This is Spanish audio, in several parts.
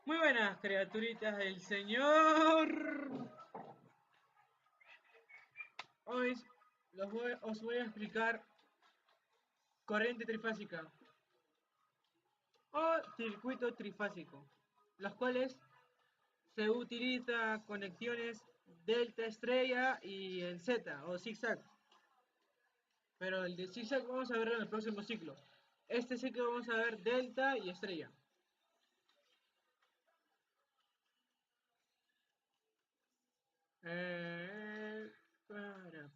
Muy buenas criaturitas del Señor. Hoy os voy a explicar corriente trifásica o circuito trifásico, los cuales se utiliza conexiones delta estrella y en Z o zigzag. Pero el de zigzag vamos a verlo en el próximo ciclo. Este ciclo vamos a ver delta y estrella. Eh, para,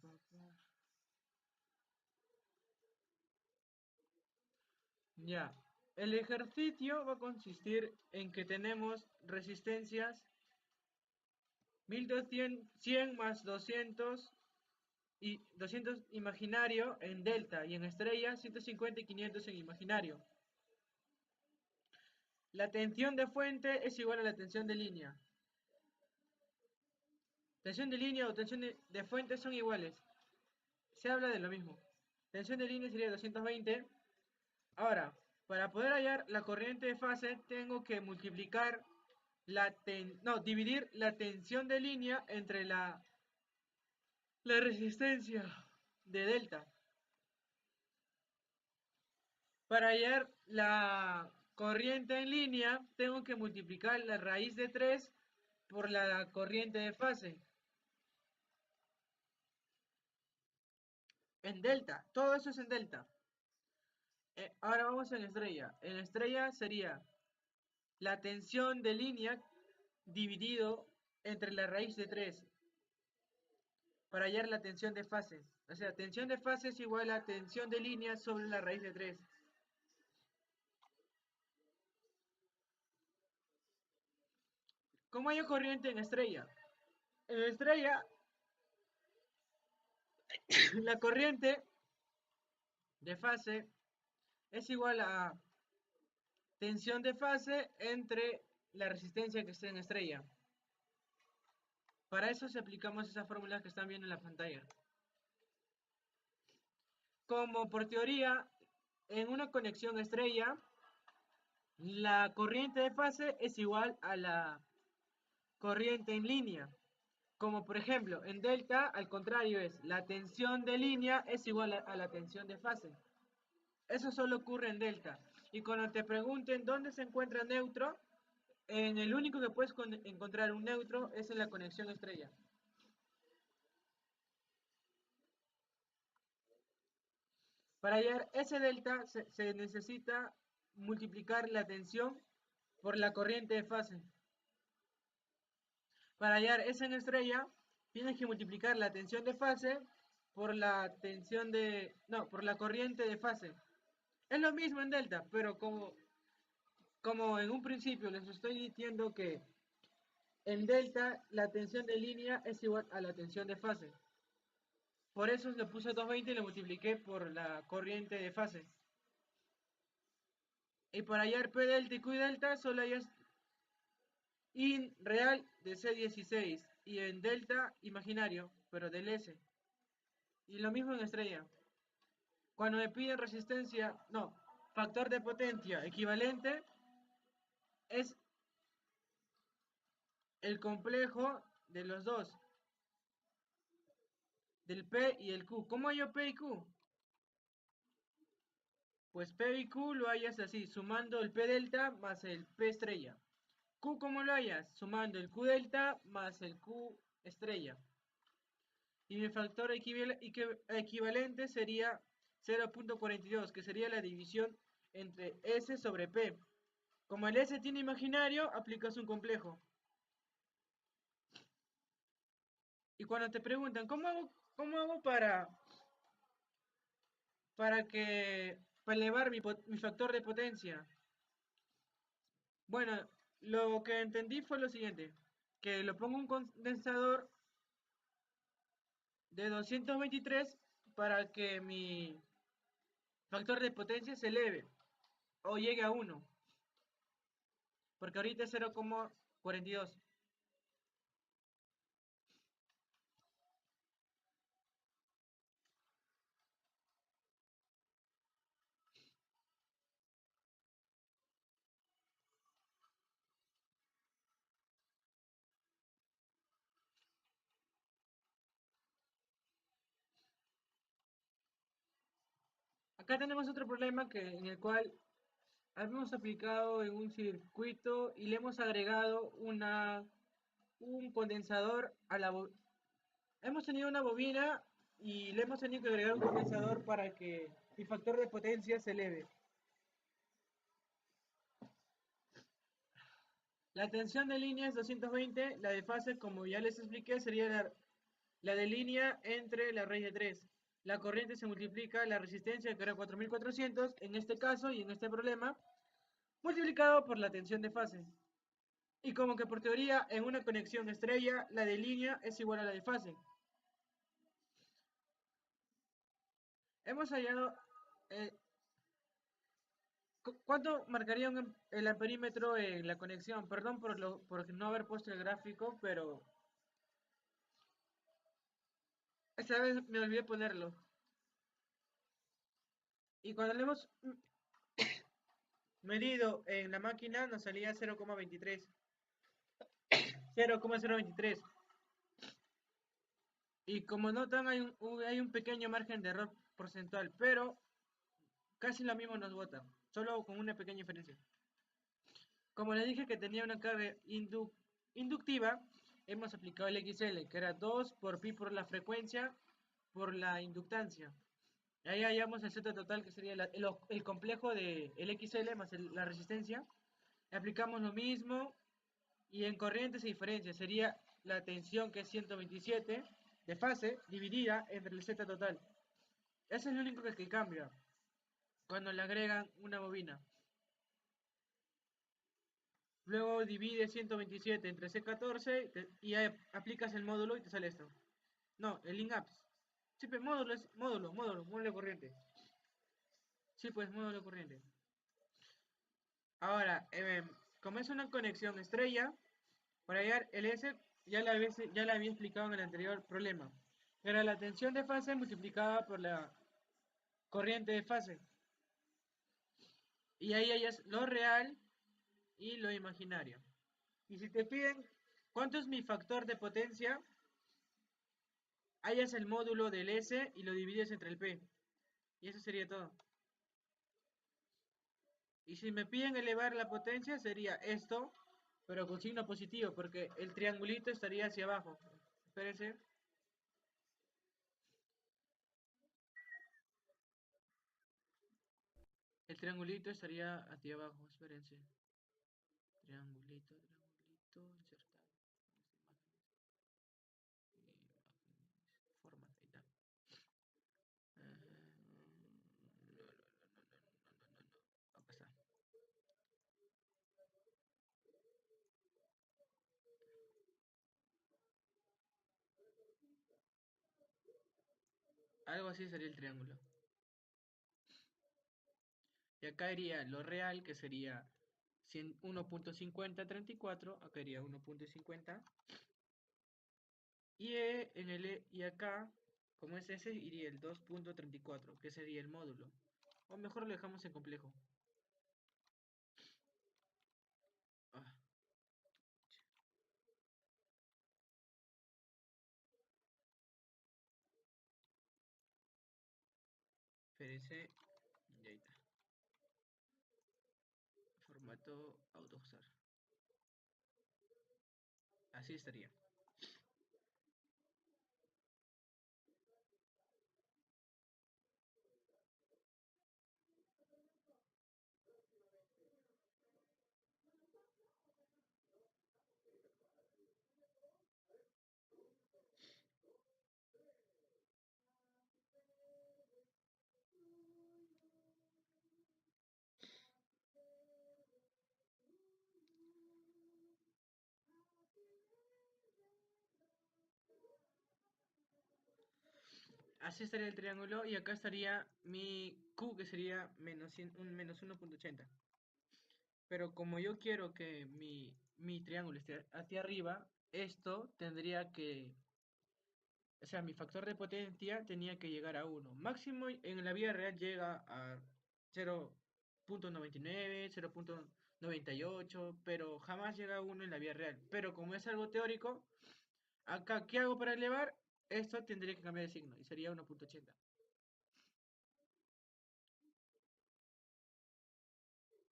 Ya, el ejercicio va a consistir en que tenemos resistencias 1200, 100 más 200 y 200 imaginario en delta y en estrella 150 y 500 en imaginario. La tensión de fuente es igual a la tensión de línea. Tensión de línea o tensión de fuente son iguales. Se habla de lo mismo. Tensión de línea sería 220. Ahora, para poder hallar la corriente de fase, tengo que multiplicar dividir la tensión de línea entre la resistencia de delta. Para hallar la corriente en línea, tengo que multiplicar la raíz de 3 por la corriente de fase. En delta, todo eso es en delta. Ahora vamos en estrella. En estrella sería la tensión de línea dividido entre la raíz de 3 para hallar la tensión de fase. O sea, tensión de fase es igual a tensión de línea sobre la raíz de 3. ¿Cómo hay corriente en estrella? En estrella, la corriente de fase es igual a tensión de fase entre la resistencia que esté en estrella. Para eso se aplicamos esas fórmulas que están viendo en la pantalla. Como por teoría, en una conexión estrella, la corriente de fase es igual a la corriente en línea. Como por ejemplo, en delta, al contrario es, la tensión de línea es igual a la tensión de fase. Eso solo ocurre en delta. Y cuando te pregunten dónde se encuentra neutro, en el único que puedes encontrar un neutro es en la conexión estrella. Para hallar ese delta se necesita multiplicar la tensión por la corriente de fase. Para hallar esa en estrella, tienes que multiplicar la tensión de fase por la tensión de... No, por la corriente de fase. Es lo mismo en delta, pero como en un principio les estoy diciendo que en delta la tensión de línea es igual a la tensión de fase. Por eso le puse 220 y lo multipliqué por la corriente de fase. Y para hallar P delta y Q delta solo hay in real de C16 y en delta imaginario, pero del S. Y lo mismo en estrella. Cuando me piden resistencia, no, factor de potencia equivalente es el complejo de los dos, del P y el Q. ¿Cómo hallo P y Q? Pues P y Q lo hallas así, sumando el P delta más el P estrella. Q, ¿cómo lo hallas? Sumando el Q delta más el Q estrella. Y mi factor equivalente sería 0.42, que sería la división entre S sobre P. Como el S tiene imaginario, aplicas un complejo. Y cuando te preguntan, ¿cómo hago para elevar mi factor de potencia? Bueno, lo que entendí fue lo siguiente, que lo pongo un condensador de 223 para que mi factor de potencia se eleve o llegue a 1, porque ahorita es 0,42. Acá tenemos otro problema en el cual hemos aplicado en un circuito y le hemos agregado un condensador a hemos tenido una bobina y le hemos tenido que agregar un condensador para que el factor de potencia se eleve. La tensión de línea es 220, la de fase, como ya les expliqué, sería la de línea entre la raíz de 3. La corriente se multiplica la resistencia, que era 4400 en este caso y en este problema, multiplicado por la tensión de fase. Y como que por teoría, en una conexión estrella, la de línea es igual a la de fase. Hemos hallado... ¿Cuánto marcaría el amperímetro en la conexión? Perdón por no haber puesto el gráfico, pero esta vez me olvidé ponerlo. Y cuando le hemos medido en la máquina nos salía 0,23. 0,023. Y como notan hay un pequeño margen de error porcentual, pero casi lo mismo nos bota, solo con una pequeña diferencia. Como les dije que tenía una carga inductiva, hemos aplicado el XL, que era 2 por pi por la frecuencia por la inductancia. Ahí hallamos el Z total, que sería el complejo del XL más la resistencia. Aplicamos lo mismo y en corriente se diferencia. Sería la tensión, que es 127 de fase, dividida entre el Z total. Eso es lo único que cambia cuando le agregan una bobina. Luego divide 127 entre C14 y aplicas el módulo y te sale esto. No, el INAPS. Sí, pues módulo es módulo de corriente. Sí, pues módulo de corriente. Ahora, como es una conexión estrella, para hallar el S, ya la había explicado en el anterior problema. Era la tensión de fase multiplicada por la corriente de fase. Y ahí hallas lo real y lo imaginario. Y si te piden cuánto es mi factor de potencia, hallas el módulo del S y lo divides entre el P. Y eso sería todo. Y si me piden elevar la potencia, sería esto, pero con signo positivo, porque el triangulito estaría hacia abajo. Espérense. El triangulito estaría hacia abajo, espérense. Triangulito, insertar. Format, ahí está. Acá está. Algo así sería el triángulo. Y acá iría lo real, que sería 1.5034, acá iría 1.50. Y acá, como es ese, iría el 2.34, que sería el módulo. O mejor lo dejamos en complejo. Ah, espérense. Y ahí está. Formato AutoSAR. Así estaría. Así estaría el triángulo y acá estaría mi Q, que sería menos 1.80. Pero como yo quiero que mi triángulo esté hacia arriba, esto tendría que, o sea, mi factor de potencia tenía que llegar a 1. Máximo en la vida real llega a 0.99, 0.98, pero jamás llega a 1 en la vida real. Pero como es algo teórico, acá, ¿qué hago para elevar? Esto tendría que cambiar de signo y sería 1.80.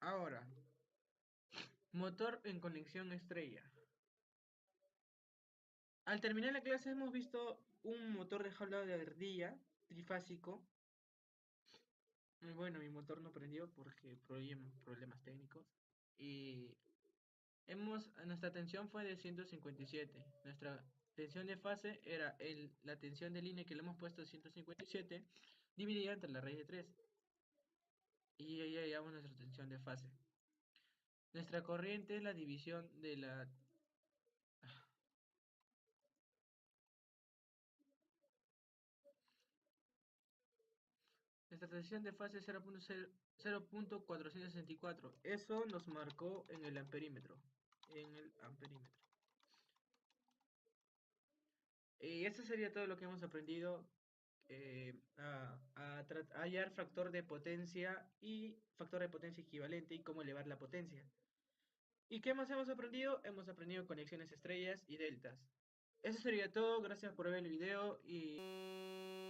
Ahora, motor en conexión estrella. Al terminar la clase hemos visto un motor de jaula de ardilla trifásico. Bueno, mi motor no prendió porque problemas técnicos. Y nuestra tensión fue de 157. Nuestra tensión de fase era la tensión de línea que le hemos puesto 157 dividida entre la raíz de 3. Y ahí hallamos nuestra tensión de fase. Nuestra corriente es la división de la... Nuestra tensión de fase es 0.464. Eso nos marcó en el amperímetro. En el amperímetro. Y eso sería todo lo que hemos aprendido a hallar factor de potencia y factor de potencia equivalente y cómo elevar la potencia. ¿Y qué más hemos aprendido? Hemos aprendido conexiones estrellas y deltas. Eso sería todo, gracias por ver el video y...